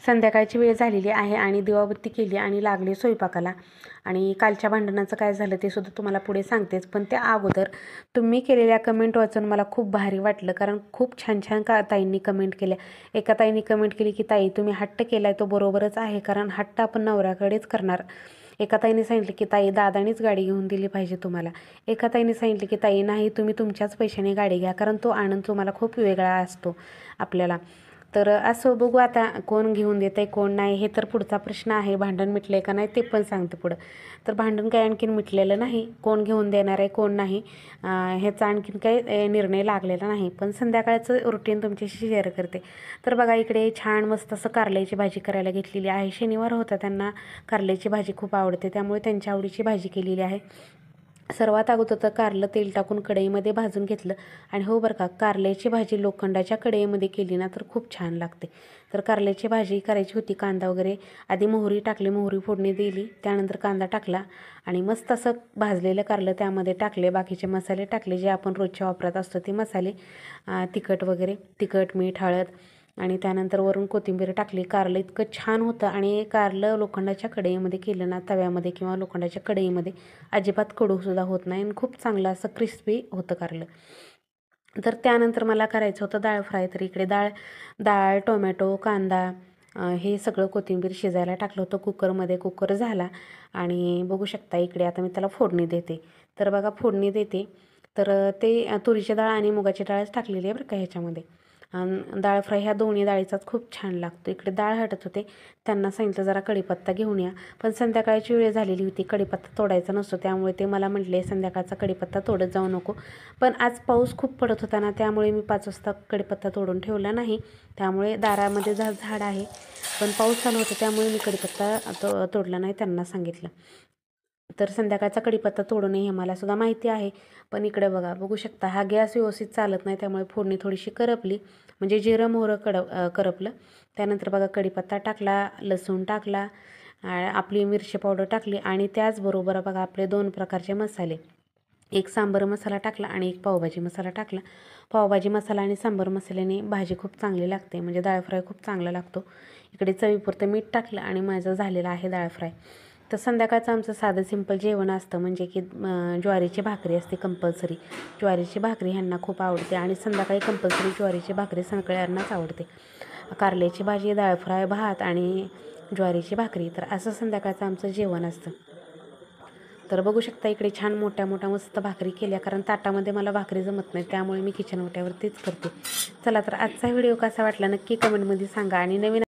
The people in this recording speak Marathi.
संध्याकाळची वेळ झालेली आहे आणि दिवाबत्ती केली आणि लागले स्वयंपाकाला. आणि कालच्या भांडणाचं काय झालं ते सुद्धा तुम्हाला पुढे सांगतेच, पण त्या अगोदर तुम्ही केलेल्या कमेंट वाचून मला खूप भारी वाटलं, कारण खूप छान छान ताईंनी कमेंट केल्या. एका ताईंनी कमेंट केली की ताई तुम्ही हट्ट केलाय तो बरोबरच आहे, कारण हट्ट आपण नवऱ्याकडेच करणार. एका ताईने सांगितलं की ताई दादानीच गाडी घेऊन दिली पाहिजे तुम्हाला. एका ताईने सांगितलं की ताई नाही तुम्ही तुमच्याच पैशाने गाडी घ्या, कारण तो आनंद तुम्हाला खूप वेगळा असतो आपल्याला. तर असं बघू आता कोण घेऊन देत आहे कोण नाही, हे तर पुढचा प्रश्न आहे. भांडण मिटलं आहे का नाही ते पण सांगते पुढं. तर भांडण काय आणखीन मिटलेलं नाही, कोण घेऊन देणार आहे कोण नाही ह्याचा आणखीन काही निर्णय लागलेला नाही, पण संध्याकाळचं रुटीन तुमच्याशी शेअर करते. तर बघा इकडे छान मस्त असं कारल्याची भाजी करायला घेतलेली आहे. शनिवार होता, त्यांना कारल्याची भाजी खूप आवडते, त्यामुळे त्यांच्या आवडीची भाजी केलेली आहे. सर्वात अगोदर तर कारलं तेल टाकून कढईमध्ये भाजून घेतलं. आणि हो बरं का, कारल्याची भाजी लोखंडाच्या कढईमध्ये केली ना तर खूप छान लागते. तर कारल्याची भाजी करायची होती. कांदा वगैरे आधी मोहरी टाकली, मोहरी फोडणी दिली, त्यानंतर कांदा टाकला आणि मस्त असं भाजलेलं कारलं त्यामध्ये टाकले. बाकीचे मसाले टाकले जे आपण रोजच्या वापरात असतो ते मसाले, तिखट वगैरे, तिखट मीठ हळद, आणि त्यानंतर वरून कोथिंबीर टाकली. कारलं इतकं छान होतं. आणि कारलं लोखंडाच्या कढईमध्ये केलं ना, तव्यामध्ये किंवा लोखंडाच्या कढईमध्ये, अजिबात कडूसुद्धा होत नाही आणि खूप चांगलं असं क्रिस्पी होतं कारलं. तर त्यानंतर मला करायचं होतं डाळ फ्राय. तर इकडे डाळ टोमॅटो कांदा हे सगळं कोथिंबीर शिजायला टाकलं होतं कुकरमध्ये. कुकर झाला आणि बघू शकता इकडे आता मी त्याला फोडणी देते. तर बघा फोडणी देते, तर ते तुरीची डाळ आणि मुगाची डाळच टाकलेली आहे बरं का ह्याच्यामध्ये. डाळ फ्राय ह्या दोन्ही डाळीचाच खूप छान लागतो. इकडे डाळ हटत होते, त्यांना सांगितलं जरा कढीपत्ता घेऊन या, पण संध्याकाळची वेळ झालेली होती, कढीपत्ता तोडायचा नसतो, त्यामुळे ते मला म्हटले संध्याकाळचा कढीपत्ता तोडत जाऊ नको. पण आज पाऊस खूप पडत होता ना, त्यामुळे मी 5 वाजता कढीपत्ता तोडून ठेवला नाही. त्यामुळे दारामध्ये झाड आहे, पण पाऊस चालू होता त्यामुळे मी कढीपत्ता तोडला नाही, त्यांना सांगितलं. तर संध्याकाळचा कढीपत्ता तोडू नये हे मला सुद्धा माहिती आहे. पण इकडे बघू शकता हा गॅस व्यवस्थित चालत नाही, त्यामुळे फोडणी थोडीशी करपली, म्हणजे जिरं मोहरं करपलं. त्यानंतर बघा कढीपत्ता टाकला, लसूण टाकला, आपली मिरची पावडर टाकली आणि त्याचबरोबर बघा आपले 2 प्रकारचे मसाले, एक सांबर मसाला टाकला आणि एक पावभाजी मसाला टाकला. पावभाजी मसाला आणि सांबर मसाल्याने भाजी खूप चांगली लागते, म्हणजे डाळ फ्राय खूप चांगला लागतो. इकडे चवीपुरतं मीठ टाकलं आणि माझं झालेलं आहे डाळ फ्राय. तर संध्याकाळचं आमचं साधं सिंपल जेवण असतं, म्हणजे की ज्वारीची भाकरी असते कंपल्सरी. ज्वारीची भाकरी ह्यांना खूप आवडते आणि संध्याकाळी कंपल्सरी ज्वारीची भाकरी सगळ्यांनाच आवडते. कारल्याची भाजी, डाळ फ्राय, भात आणि ज्वारीची भाकरी, तर असं संध्याकाळचं आमचं जेवण असतं. तर बघू शकता इकडे छान मोठ्या मस्त भाकरी केल्या, कारण ताटामध्ये मला भाकरी जमत नाही, त्यामुळे मी किचन ओट्यावरतीच करते. चला तर आजचा व्हिडिओ कसा वाटला नक्की कमेंटमध्ये सांगा आणि नवीन